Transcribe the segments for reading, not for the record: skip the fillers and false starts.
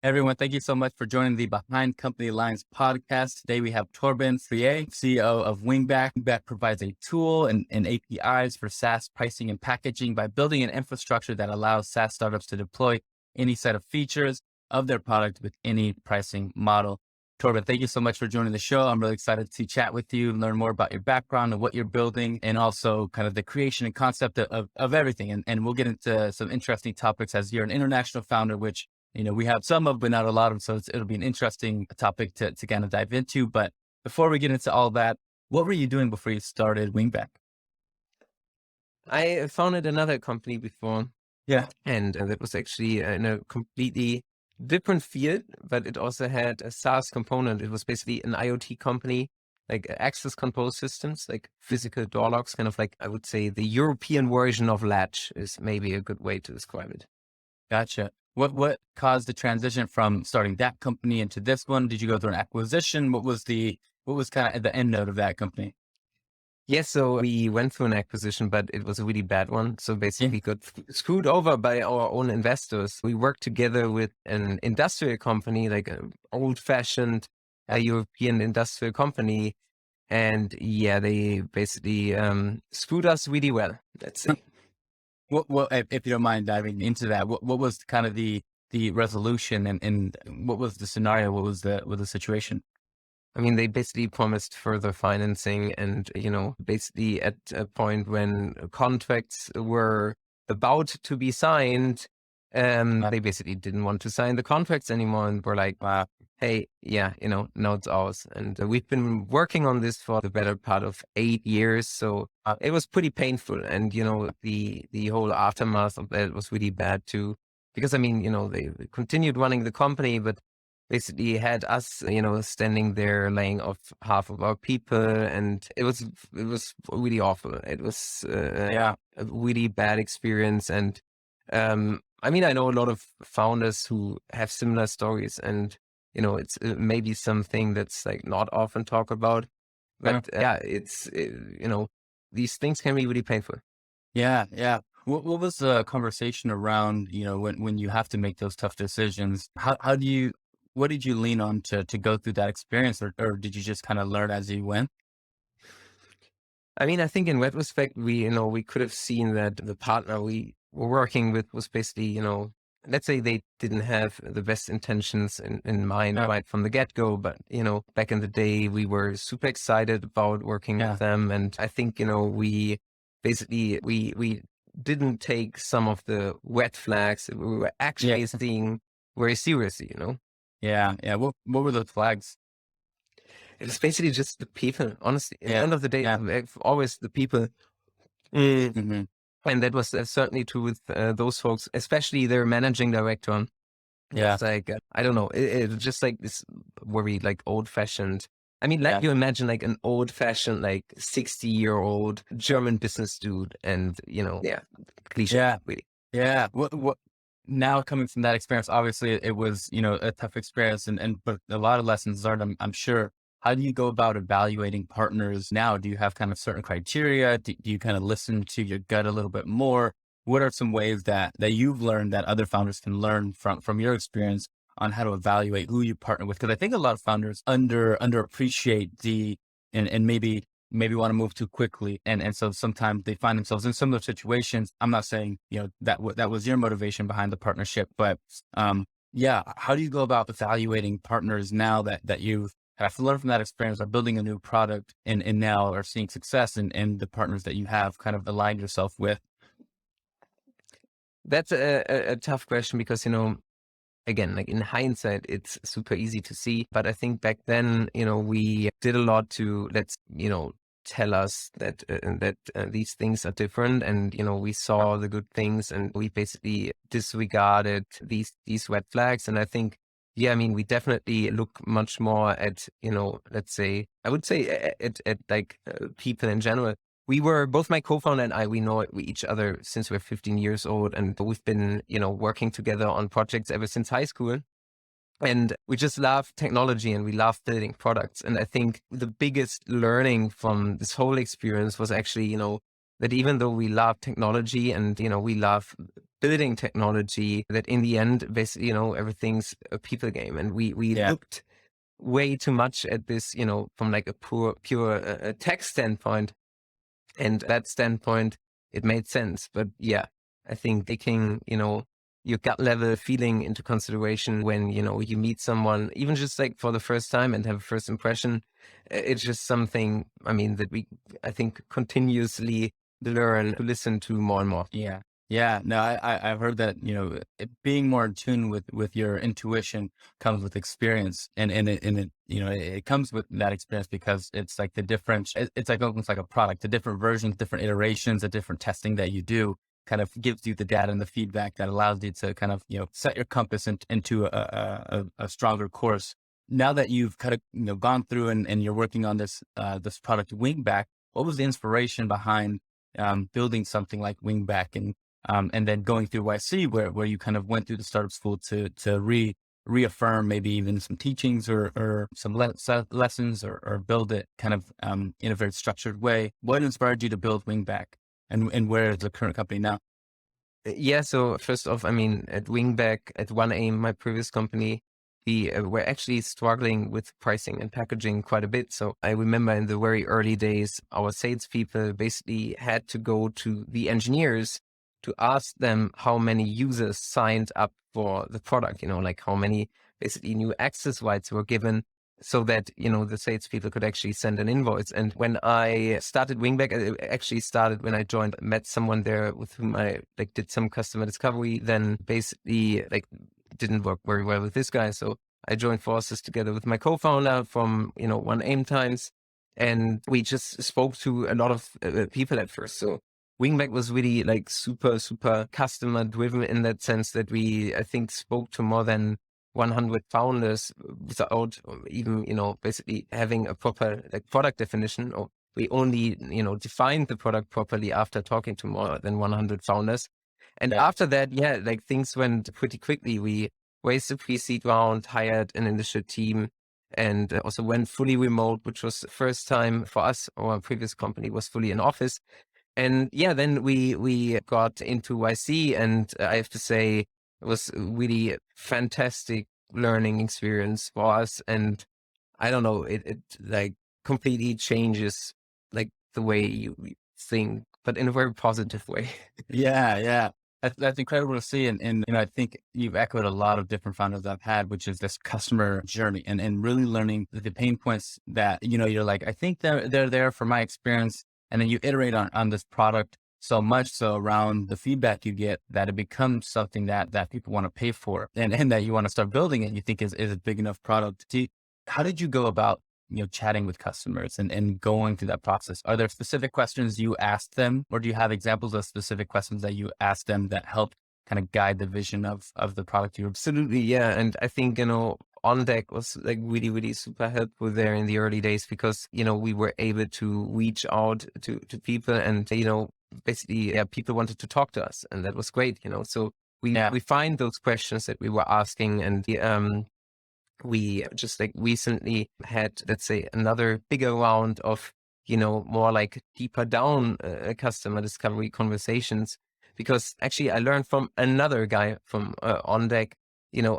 Everyone, thank you so much for joining the Behind Company Lines podcast. Today we have Torben, Friehe, CEO of Wingback. Wingback provides a tool and APIs for SaaS pricing and packaging by building an infrastructure that allows SaaS startups to deploy any set of features of their product with any pricing model. Torben, thank you so much for joining the show. I'm really excited to chat with you, learn more about your background and what you're building, and also kind of the creation and concept of everything. And we'll get into some interesting topics as you're an international founder, which we have some of, but not a lot of, so it'll be an interesting topic to kind of dive into. But before we get into all that, what were you doing before you started Wingback? I founded another company before, Yeah. and that was actually in a completely different field, but it also had a SaaS component. It was basically an IoT company, like access control systems, like physical door locks, kind of like, I would say, the European version of Latch is maybe a good way to describe it. Gotcha. What caused the transition from starting that company into this one? Did you go through an acquisition? What was kind of the end note of that company? Yes, so we went through an acquisition, but it was a really bad one. So basically got screwed over by our own investors. We worked together with an industrial company, like an old-fashioned European industrial company. And yeah, they basically screwed us really well, let's say. What, if you don't mind diving into that, what was kind of the resolution and what was the scenario? What was the situation? I mean, they basically promised further financing and, basically at a point when contracts were about to be signed, they basically didn't want to sign the contracts anymore and were like, hey, yeah, now it's ours. And we've been working on this for the better part of 8 years. So it was pretty painful. And, the whole aftermath of that was really bad too. Because, I mean, they continued running the company, but basically had us, standing there laying off half of our people. And it was really awful. It was a really bad experience. And I mean, I know a lot of founders who have similar stories, and it's maybe something that's like not often talked about, but it's these things can be really painful. Yeah, yeah. What was the conversation around, when you have to make those tough decisions? What did you lean on to go through that experience, or did you just kind of learn as you went? I mean, I think in retrospect, we could have seen that the partner we were working with was basically, let's say they didn't have the best intentions in mind right from the get-go, but, back in the day, we were super excited about working with them. And I think, we basically, we didn't take some of the red flags that we were actually seeing very seriously, Yeah, yeah. What were those flags? It's basically just the people, honestly. At the end of the day, always the people. Mm-hmm. And that was certainly true with those folks, especially their managing director. Yeah. It's like, I don't know, it's just like this very like old-fashioned. I mean, like you imagine like an old-fashioned, like 60-year-old German business dude and, cliche. Yeah. Really. Yeah. What now coming from that experience, obviously it was, a tough experience but a lot of lessons learned, I'm sure. How do you go about evaluating partners now? Do you have kind of certain criteria? Do you kind of listen to your gut a little bit more? What are some ways that you've learned that other founders can learn from your experience on how to evaluate who you partner with? Because I think a lot of founders underappreciate and maybe want to move too quickly. And so sometimes they find themselves in similar situations. I'm not saying, that was your motivation behind the partnership, but how do you go about evaluating partners now that you've have to learn from that experience, are building a new product and now are seeing success and the partners that you have kind of aligned yourself with? That's a tough question because, again, like in hindsight, it's super easy to see. But I think back then, we did a lot to tell us that these things are different, and we saw the good things, and we basically disregarded these red flags. And I think, I mean, we definitely look much more at let's say, I would say at like people in general. We were, both my co-founder and I, we know each other since we're 15 years old, and we've been working together on projects ever since high school. And we just love technology and we love building products. And I think the biggest learning from this whole experience was actually, that even though we love technology and, we love building technology that in the end, basically, everything's a people game. And we Yeah. looked way too much at this, from like a pure tech standpoint. And that standpoint, it made sense. But yeah, I think taking, your gut level feeling into consideration when, you meet someone, even just like for the first time and have a first impression, it's just something, I mean, that I think, continuously learn to listen to more and more. Yeah. Yeah. No, I've heard that, being more in tune with your intuition comes with experience, and it comes with that experience because it's like the different, it's like almost like a product, the different versions, different iterations, the different testing that you do kind of gives you the data and the feedback that allows you to kind of, set your compass into a stronger course. Now that you've kind of, gone through and you're working on this product Wingback, what was the inspiration behind building something like Wingback, and then going through YC where you kind of went through the startup school to reaffirm maybe even some teachings or some lessons, or build it kind of in a very structured way. What inspired you to build Wingback, and where is the current company now? Yeah, so first off, I mean, at Wingback, at 1AIM, my previous company, we were actually struggling with pricing and packaging quite a bit. So I remember in the very early days, our salespeople basically had to go to the engineers to ask them how many users signed up for the product, like how many basically new access rights were given, so that, the salespeople could actually send an invoice. And when I started Wingback, it actually started when I joined, met someone there with whom I like did some customer discovery, then basically like didn't work very well with this guy. So I joined forces together with my co-founder from, 1AIM times. And we just spoke to a lot of people at first. So Wingback was really like super, super customer driven in that sense that we, I think, spoke to more than 100 founders without even, basically having a proper like product definition. Or we only, defined the product properly after talking to more than 100 founders. And Yeah. after that, yeah, like things went pretty quickly. We raised the pre-seed round, hired an initial team, and also went fully remote, which was the first time for us. Our previous company was fully in office. And yeah, then we got into YC, and I have to say it was a really fantastic learning experience for us. And I don't know, it like completely changes like the way you think, but in a very positive way. Yeah, yeah. That's incredible to see. And I think you've echoed a lot of different founders I've had, which is this customer journey, and really learning the pain points that, you're like, I think they're there for my experience. And then you iterate on this product so much so around the feedback you get that it becomes something that people want to pay for, and that you want to start building it. You think is a big enough product. How did you go about chatting with customers and going through that process? Are there specific questions you asked them, or do you have examples of specific questions that you asked them that help kind of guide the vision of the product you're? Absolutely, yeah. And I think, On Deck was like really, really super helpful there in the early days because, we were able to reach out to people and, basically, yeah, people wanted to talk to us, and that was great, So Yeah. we find those questions that we were asking, and we just like recently had, let's say, another bigger round of, more like deeper down customer discovery conversations. Because actually I learned from another guy from On Deck,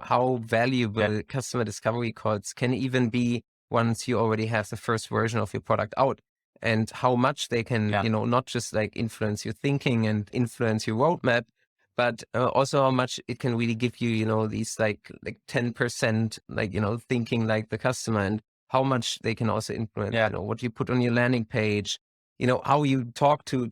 how valuable Yeah. customer discovery calls can even be once you already have the first version of your product out, and how much they can, Yeah. not just like influence your thinking and influence your roadmap, but also how much it can really give you, these like 10%, like, thinking like the customer, and how much they can also influence, Yeah. what you put on your landing page, how you talk to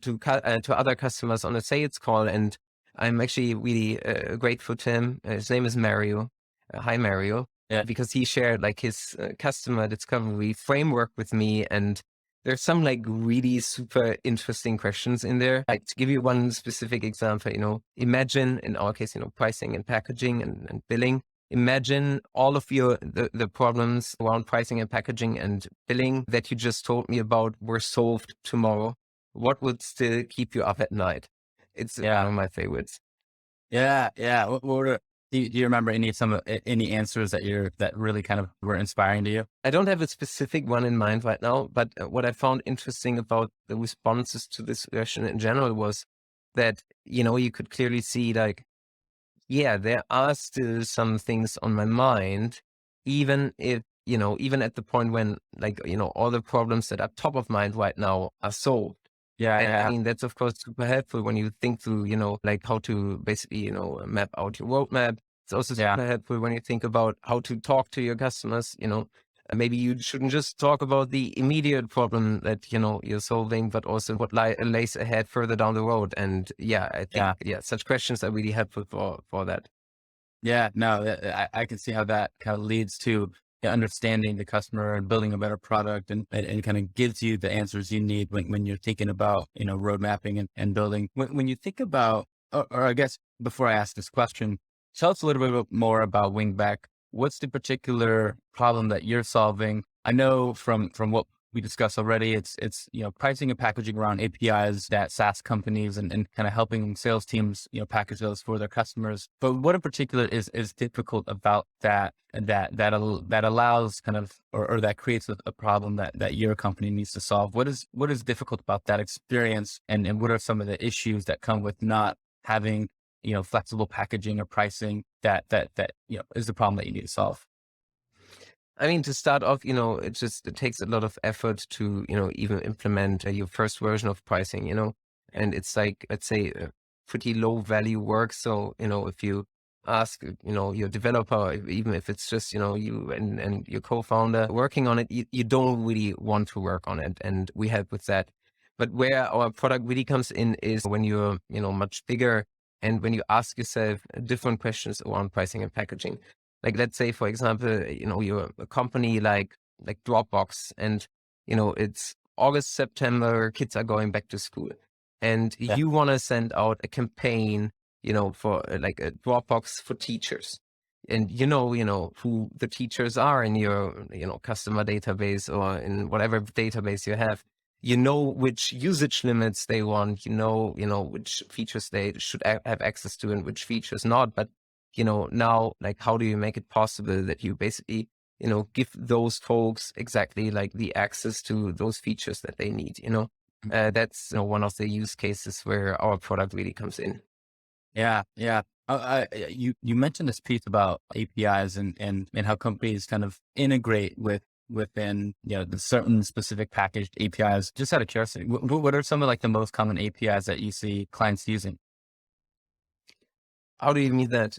other customers on a sales call. And I'm actually really grateful to him. His name is Mario. Hi, Mario, Yeah. because he shared like his customer discovery framework with me, and there's some like really super interesting questions in there. Like to give you one specific example, imagine in our case, pricing and packaging and billing. Imagine all of the problems around pricing and packaging and billing that you just told me about were solved tomorrow. What would still keep you up at night? It's one Yeah. of my favorites. Yeah, yeah. Do you remember any answers that really kind of were inspiring to you? I don't have a specific one in mind right now, but what I found interesting about the responses to this question in general was that, you could clearly see like, yeah, there are still some things on my mind, even if, even at the point when like, all the problems that are top of mind right now are solved. Yeah, And I yeah, mean, that's of course super helpful when you think through, like how to basically, map out your roadmap. It's also yeah, super helpful when you think about how to talk to your customers, maybe you shouldn't just talk about the immediate problem that, you're solving, but also what lays ahead further down the road. And yeah, I think, yeah. yeah, such questions are really helpful for that. Yeah, no, I can see how that kind of leads to understanding the customer and building a better product, and kind of gives you the answers you need when you're thinking about, road mapping and building. When you think about, or I guess before I ask this question, tell us a little bit more about Wingback. What's the particular problem that you're solving? I know from what we discussed already, it's pricing and packaging around APIs that SaaS companies and kind of helping sales teams package those for their customers. But what in particular is difficult about that allows kind of, or that creates a problem that your company needs to solve? What is difficult about that experience, and what are some of the issues that come with not having flexible packaging or pricing that is the problem that you need to solve? I mean, to start off, it takes a lot of effort to, even implement your first version of pricing, and it's like, let's say, pretty low value work. So, if you ask, your developer, even if it's just, you and your co-founder working on it, you don't really want to work on it. And we help with that. But where our product really comes in is when you're, much bigger, and when you ask yourself different questions around pricing and packaging. Like, let's say, for example, you're a company like Dropbox, and, it's August, September, kids are going back to school, and Yeah, you want to send out a campaign, for like a Dropbox for teachers. And who the teachers are in your, customer database, or in whatever database you have. You know which usage limits they want, which features they should have access to and which features not. But now, like, how do you make it possible that you basically, give those folks exactly like the access to those features that they need, that's, one of the use cases where our product really comes in. yeah, yeah. You mentioned this piece about APIs and how companies kind of integrate within the certain specific packaged APIs. Just out of curiosity, what are some of like the most common APIs that you see clients using? How do you mean that?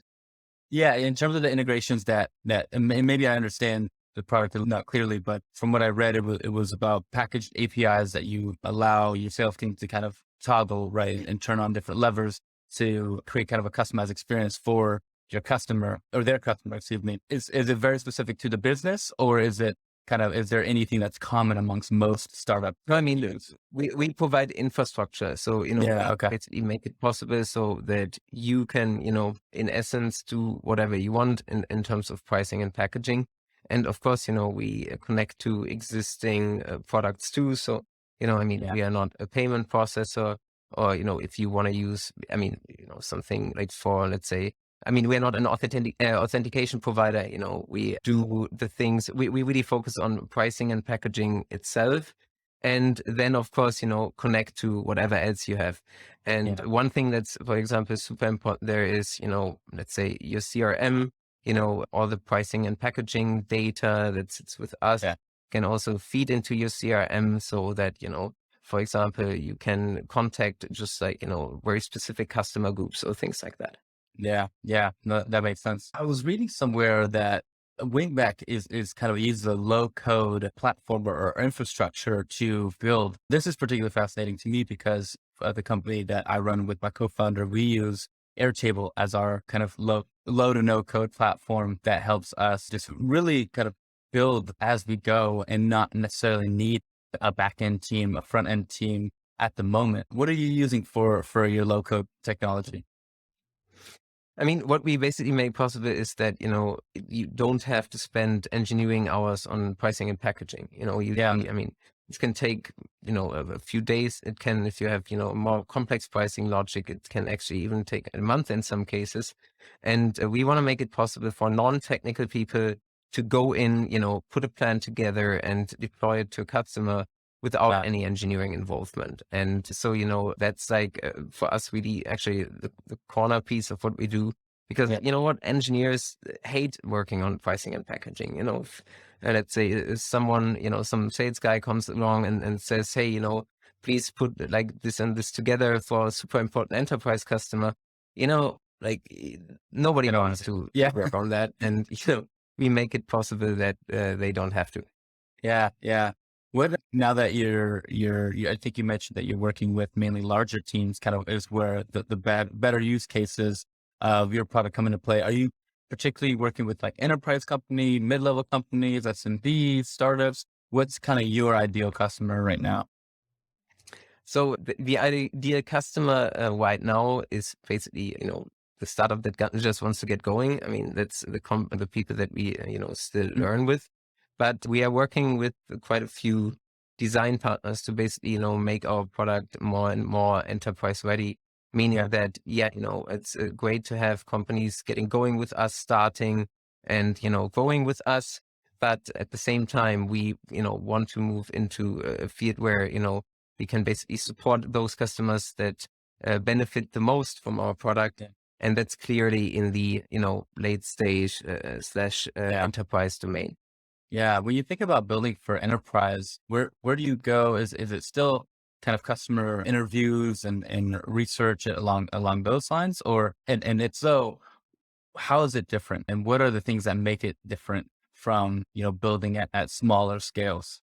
Yeah, in terms of the integrations and maybe I understand the product not clearly, but from what I read, it was about packaged APIs that you allow your sales team to kind of toggle, right, and turn on different levers to create kind of a customized experience for your customer, or their customer, excuse me. Is it very specific to the business, or is there anything that's common amongst most startup No, I mean, teams? we provide infrastructure. So, Yeah. we Okay. basically make it possible so that you can, in essence, do whatever you want in terms of pricing and packaging. And of course, we connect to existing products too. So, I mean, Yeah. we are not a payment processor, or, if you want to use, I mean, something like for, let's say, I mean, we're not an authentication provider. We do the things, we really focus on pricing and packaging itself. And then, of course, connect to whatever else you have. And Yeah. one thing that's, for example, super important there is, let's say your CRM, all the pricing and packaging data that sits with us Yeah. can also feed into your CRM, so that, for example, you can contact just like, very specific customer groups or things like that. Yeah, yeah, no, that makes sense. I was reading somewhere that Wingback is kind of uses a low code platform or infrastructure to build. This is particularly fascinating to me because the company that I run with my co-founder, we use Airtable as our kind of low to no code platform that helps us just really kind of build as we go and not necessarily need a back end team, a front end team at the moment. What are you using for your low code technology? I mean, what we basically make possible is that, you don't have to spend engineering hours on pricing and packaging. Yeah, Usually, I mean, it can take, a few days. It can, if you have, more complex pricing logic, it can actually even take a month in some cases. And we want to make it possible for non-technical people to go in, put a plan together and deploy it to a customer without Wow. any engineering involvement. And so, that's like for us really actually the corner piece of what we do. Because Yeah. you know what, engineers hate working on pricing and packaging. If let's say someone, some sales guy comes along and says, hey, please put like this and this together for a super important enterprise customer, like nobody You don't wants want to. to Yeah. work on that. And, we make it possible that they don't have to. Yeah. Yeah. What now that I think you mentioned that you're working with mainly larger teams, kind of is where the better use cases of your product come into play. Are you particularly working with like enterprise company, mid-level companies, SMBs, startups? What's kind of your ideal customer right now? So the ideal customer right now is basically, the startup that just wants to get going. I mean, that's the people that we, still Mm. learn with. But we are working with quite a few design partners to basically, make our product more and more enterprise ready. Meaning Yeah. that, it's great to have companies getting going with us, starting and, growing with us. But at the same time, we, want to move into a field where, we can basically support those customers that benefit the most from our product. Yeah. And that's clearly in the, late stage slash Yeah. enterprise domain. Yeah. When you think about building for enterprise, where do you go? Is it still kind of customer interviews and research along those lines? Or and if so, how is it different? And what are the things that make it different from, building at smaller scales?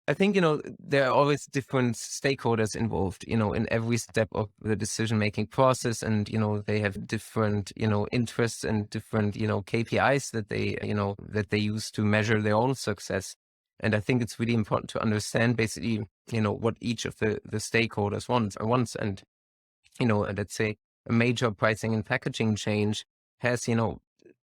I think, there are always different stakeholders involved, in every step of the decision-making process. And, they have different, interests and different, KPIs that they use to measure their own success. And I think it's really important to understand basically, what each of the stakeholders wants. And, let's say a major pricing and packaging change has,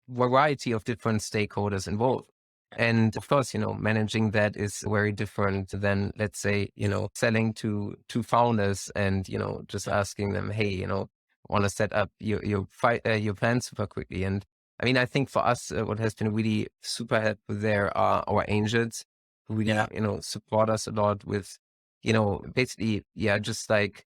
variety of different stakeholders involved. And of course, managing that is very different than, let's say, selling to founders and, just asking them, hey, want to set up your plan super quickly. And I mean, I think for us, what has been really super helpful there are our angels who really, Yeah. support us a lot with, basically, yeah, just like,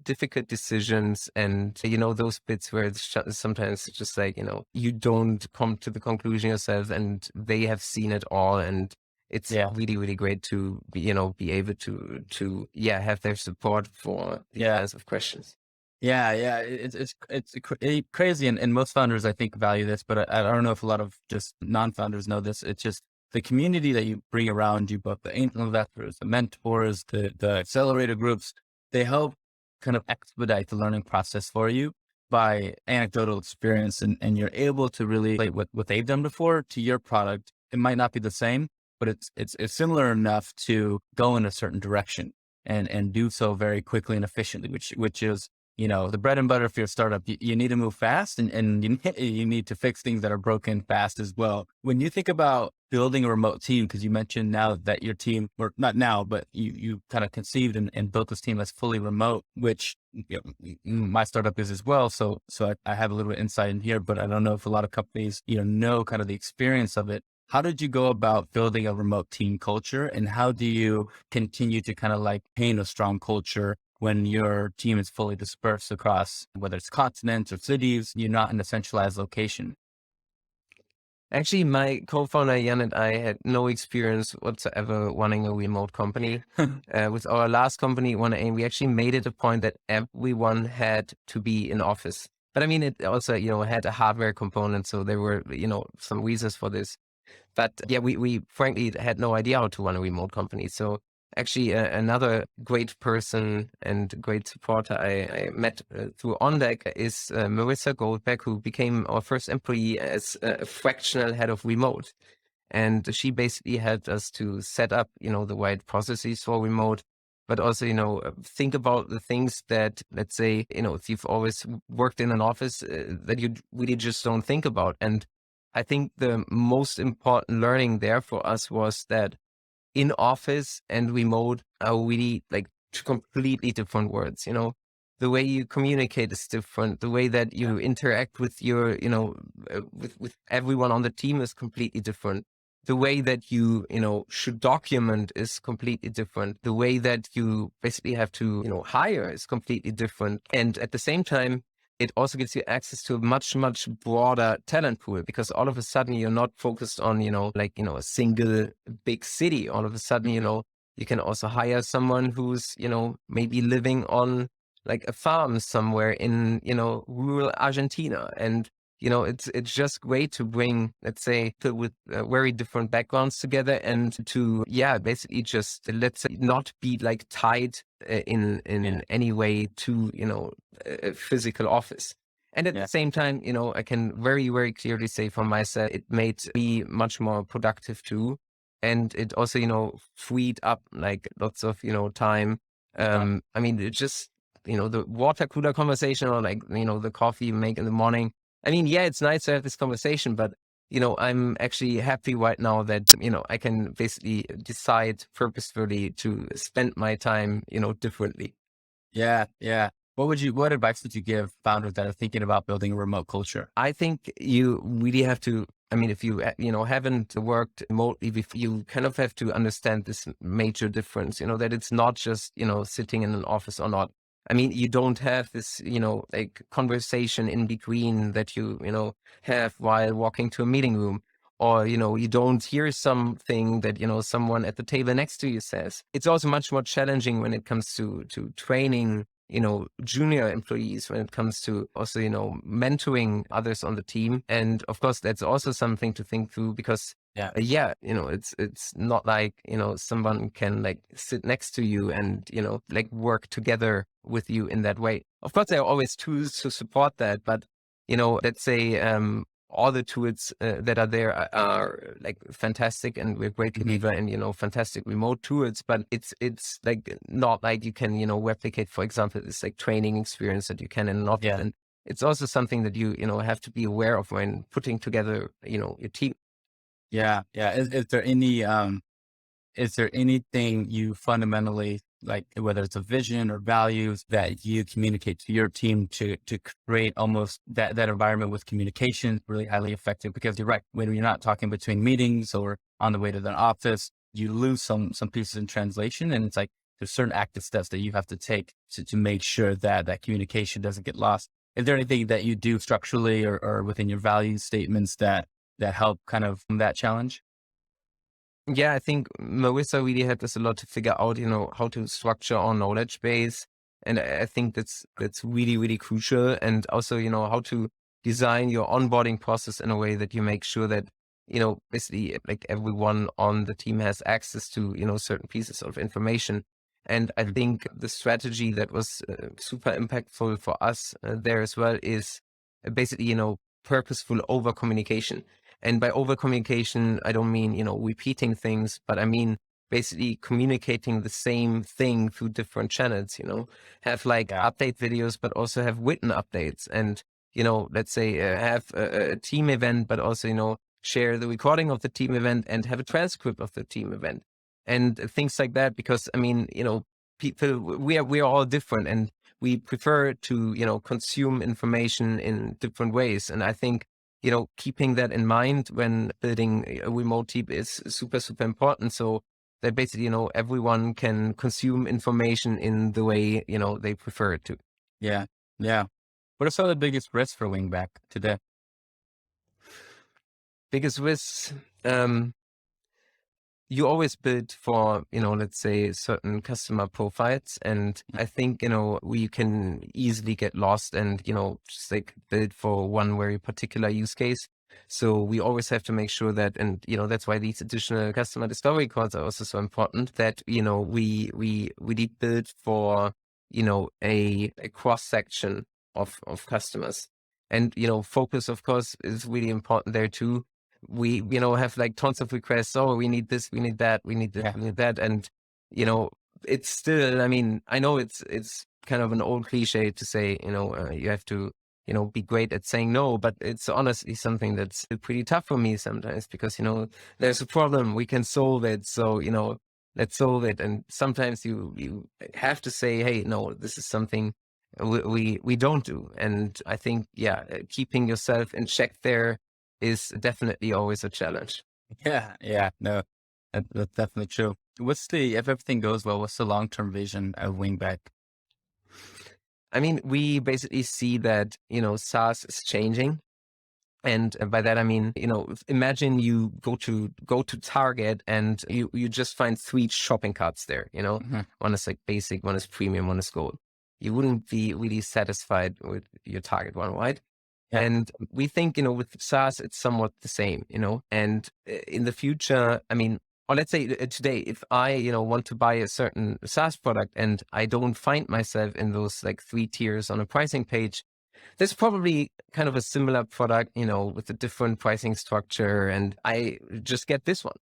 difficult decisions and, those bits where sometimes it's just like, you don't come to the conclusion yourself and they have seen it all. And it's Yeah. really, really great to be, be able to have their support for these Yeah. kinds of questions. Yeah. Yeah. Crazy. And most founders, I think, value this, but I don't know if a lot of just non-founders know this. It's just the community that you bring around you, both the angel investors, the mentors, the accelerator groups, they help kind of expedite the learning process for you by anecdotal experience. And you're able to really relate what they've done before to your product. It might not be the same, but it's similar enough to go in a certain direction and do so very quickly and efficiently, which is, the bread and butter for your startup. You need to move fast and you need to fix things that are broken fast as well. When you think about building a remote team, because you mentioned now that your team, or not now, but you kind of conceived and built this team as fully remote, which my startup is as well. So I have a little bit insight in here, but I don't know if a lot of companies, know kind of the experience of it. How did you go about building a remote team culture, and how do you continue to kind of like paint a strong culture when your team is fully dispersed across, whether it's continents or cities, you're not in a centralized location? Actually, my co-founder Yann and I had no experience whatsoever running a remote company. With our last company, One Aim, we actually made it a point that everyone had to be in office. But I mean, it also, had a hardware component, so there were, some reasons for this. But yeah, we frankly had no idea how to run a remote company. So actually, another great person and great supporter I met through OnDeck is Marissa Goldbeck, who became our first employee as a fractional head of remote. And she basically helped us to set up, the right processes for remote, but also, think about the things that, let's say, if you've always worked in an office that you really just don't think about. And I think the most important learning there for us was that in office and remote are really like two completely different words. The way you communicate is different. The way that you interact with your, with everyone on the team is completely different. the way that you should document is completely different. The way that you basically have to hire is completely different. And at the same time, it also gives you access to a much, much broader talent pool, because all of a sudden you're not focused on, a single big city. All of a sudden, you can also hire someone who's, maybe living on like a farm somewhere in, rural Argentina. And, it's just great to bring, let's say, people with very different backgrounds together, and to, basically just, let's say, not be like tied in any way to, a physical office. And at the same time, I can very, very clearly say for myself, it made me much more productive too. And it also, freed up like lots of, time. I mean, it just, the water cooler conversation, or like, the coffee you make in the morning. I mean, it's nice to have this conversation, but, I'm actually happy right now that, I can basically decide purposefully to spend my time, differently. Yeah. Yeah. What advice would you give founders that are thinking about building a remote culture? I think you really have to, I mean, if you, haven't worked remotely before, you kind of have to understand this major difference, that it's not just, sitting in an office or not. I mean, you don't have this, like conversation in between that you, have while walking to a meeting room, or, you don't hear something that, someone at the table next to you says. It's also much more challenging when it comes to training, junior employees, when it comes to also, mentoring others on the team. And of course, that's also something to think through, because it's not like, someone can like sit next to you and, like work together with you in that way. Of course, there are always tools to support that, but, let's say, all the tools that are there are like fantastic, and we're great believer in, fantastic remote tools, but it's like not like you can, replicate, for example, this like training experience that you can in an office. Yeah. And it's also something that you have to be aware of when putting together, your team. Yeah. Yeah. Is there anything you fundamentally, like, whether it's a vision or values, that you communicate to your team to create almost that environment with communication really highly effective? Because you're right, when you're not talking between meetings or on the way to the office, you lose some pieces in translation, and it's like there's certain active steps that you have to take to make sure that that communication doesn't get lost. Is there anything that you do structurally or within your value statements that help kind of that challenge? Yeah, I think Marissa really helped us a lot to figure out, how to structure our knowledge base. And I think that's really, really crucial. And also, how to design your onboarding process in a way that you make sure that, basically like everyone on the team has access to, certain pieces of information. And I think the strategy that was super impactful for us there as well is basically, purposeful over communication. And by over communication, I don't mean, repeating things, but I mean basically communicating the same thing through different channels, have like Yeah. update videos, but also have written updates. And, let's say have a team event, but also, share the recording of the team event and have a transcript of the team event and things like that. Because I mean, people, we are all different, and we prefer to, consume information in different ways. And I think, keeping that in mind when building a remote team is super, super important. So that basically, everyone can consume information in the way, they prefer it to. Yeah. Yeah. What are some of the biggest risks for Wingback today? Biggest risks, you always build for, let's say certain customer profiles. And I think, we can easily get lost and, just like build for one very particular use case. So we always have to make sure that, and, that's why these additional customer discovery calls are also so important, that, we really build for, a cross section of customers. And, focus, of course, is really important there too. We, have like tons of requests. Oh, we need this, we need that, we need this, Yeah. we need that. And, it's still, I mean, I know it's kind of an old cliche to say, you have to, be great at saying no, but it's honestly something that's pretty tough for me sometimes, because, there's a problem, we can solve it. So, let's solve it. And sometimes you have to say, hey, no, this is something we don't do. And I think, keeping yourself in check there is definitely always a challenge. Yeah, no, that's definitely true. If everything goes well, what's the long-term vision of Wingback? I mean, we basically see that, SaaS is changing. And by that, I mean, imagine you go to Target and you just find three shopping carts there, Mhm. one is like basic, one is premium, one is gold. You wouldn't be really satisfied with your Target one, right? Yeah. And we think, with SaaS, it's somewhat the same, and in the future, I mean, or let's say today, if I, want to buy a certain SaaS product and I don't find myself in those like three tiers on a pricing page, there's probably kind of a similar product, with a different pricing structure, and I just get this one,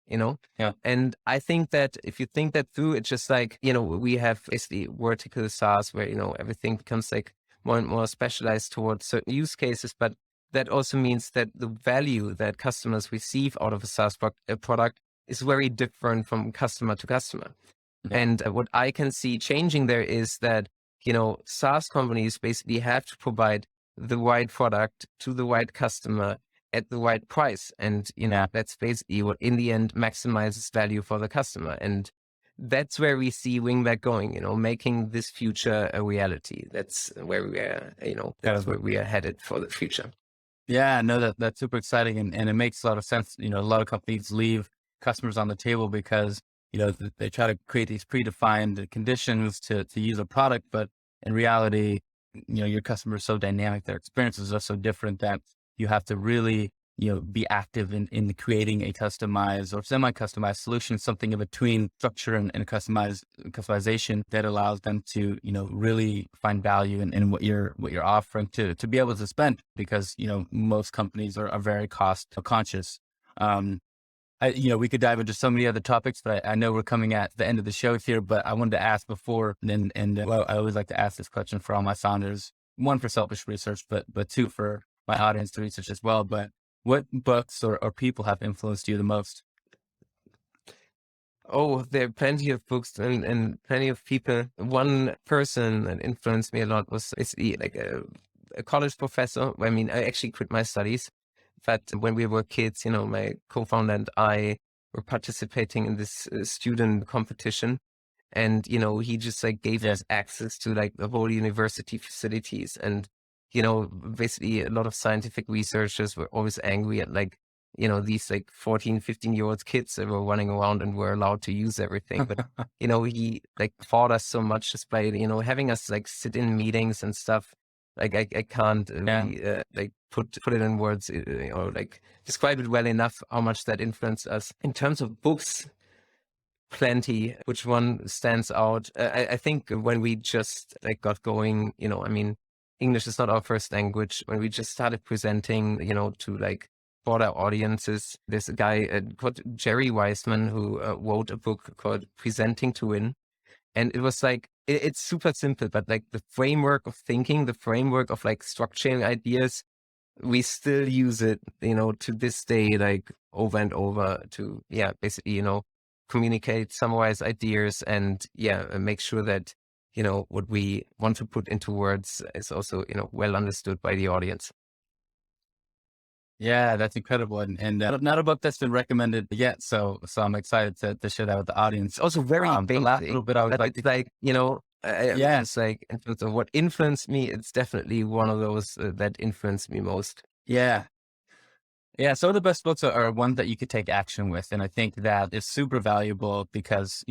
Yeah. And I think that if you think that through, it's just like, we have basically vertical SaaS where, everything becomes like more and more specialized towards certain use cases. But that also means that the value that customers receive out of a SaaS product is very different from customer to customer. Yeah. And what I can see changing there is that, SaaS companies basically have to provide the right product to the right customer at the right price. And, Yeah. that's basically what in the end maximizes value for the customer. And that's where we see Wingback going, making this future a reality. That's where we are, that's where we are headed for the future. Yeah, no, that's super exciting, and it makes a lot of sense. A lot of companies leave customers on the table because they try to create these predefined conditions to use a product, but in reality, your customer is so dynamic, their experiences are so different that you have to really be active in creating a customized or semi-customized solution, something in between structure and customization that allows them to really find value in what you're offering to be able to spend, because most companies are very cost conscious. um we could dive into so many other topics, but I know we're coming at the end of the show here. But I wanted to ask before, well, I always like to ask this question for all my founders. One, for selfish research, but two, for my audience to research as well. But what books or people have influenced you the most? Oh, there are plenty of books and plenty of people. One person that influenced me a lot was basically like a college professor. I mean, I actually quit my studies, but when we were kids, my co-founder and I were participating in this student competition. And, he just like gave Yeah. us access to like the whole university facilities. And, basically a lot of scientific researchers were always angry at like, these like 14, 15-year-old kids that were running around and were allowed to use everything. But, he like taught us so much just by, having us like sit in meetings and stuff. Like I can't Yeah. really like put it in words or like describe it well enough how much that influenced us. In terms of books, plenty. Which one stands out? I think when we just like got going, I mean, English is not our first language. When we just started presenting, to like broader audiences, there's a guy called Jerry Weissman who wrote a book called Presenting to Win. And it was like, it's super simple, but like the framework of thinking, the framework of like structuring ideas, we still use it, to this day, like over and over to, yeah, basically, communicate, summarize ideas, and yeah, make sure that, what we want to put into words is also, well understood by the audience. Yeah, that's incredible, and not a book that's been recommended yet. So I'm excited to share that with the audience. It's also very The last basic, little bit I would but like it's to, like, it's yeah, just like in terms of what influenced me, it's definitely one of those that influenced me most. yeah. Yeah, some of the best books are ones that you could take action with, and I think that is super valuable because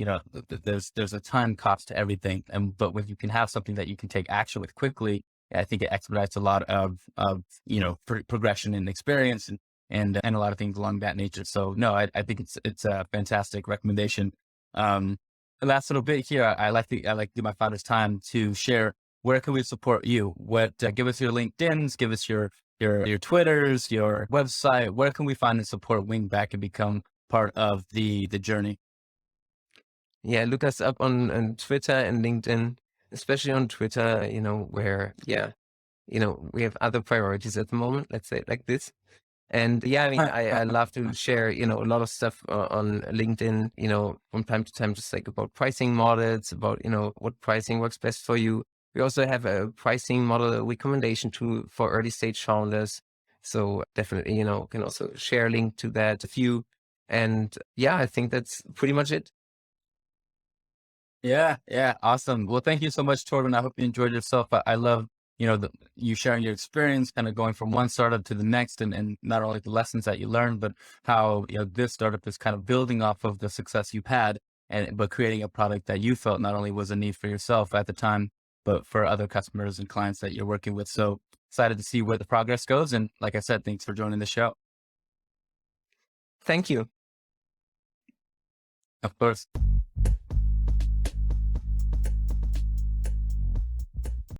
there's a ton cost to everything, and but when you can have something that you can take action with quickly, I think it expedites a lot of progression and experience and a lot of things along that nature. So no, I think it's a fantastic recommendation. The last little bit here, I like to give my founders time to share, where can we support you? What give us your LinkedIn's, give us your Twitters, your website. Where can we find and support Wingback and become part of the journey? Yeah, look us up on Twitter and LinkedIn, especially on Twitter, where, yeah, we have other priorities at the moment, let's say it like this. And yeah, I mean, I love to share, a lot of stuff on LinkedIn, from time to time, just like about pricing models, about, what pricing works best for you. We also have a pricing model recommendation tool for early stage founders. So definitely, can also share a link to that. If you And yeah, I think that's pretty much it. Yeah, yeah, awesome. Well, thank you so much, Torben. I hope you enjoyed yourself. I love, you sharing your experience, kind of going from one startup to the next, and not only the lessons that you learned, but how this startup is kind of building off of the success you've had, and but creating a product that you felt not only was a need for yourself at the time, but for other customers and clients that you're working with. So excited to see where the progress goes. And like I said, thanks for joining the show. Thank you. Of course.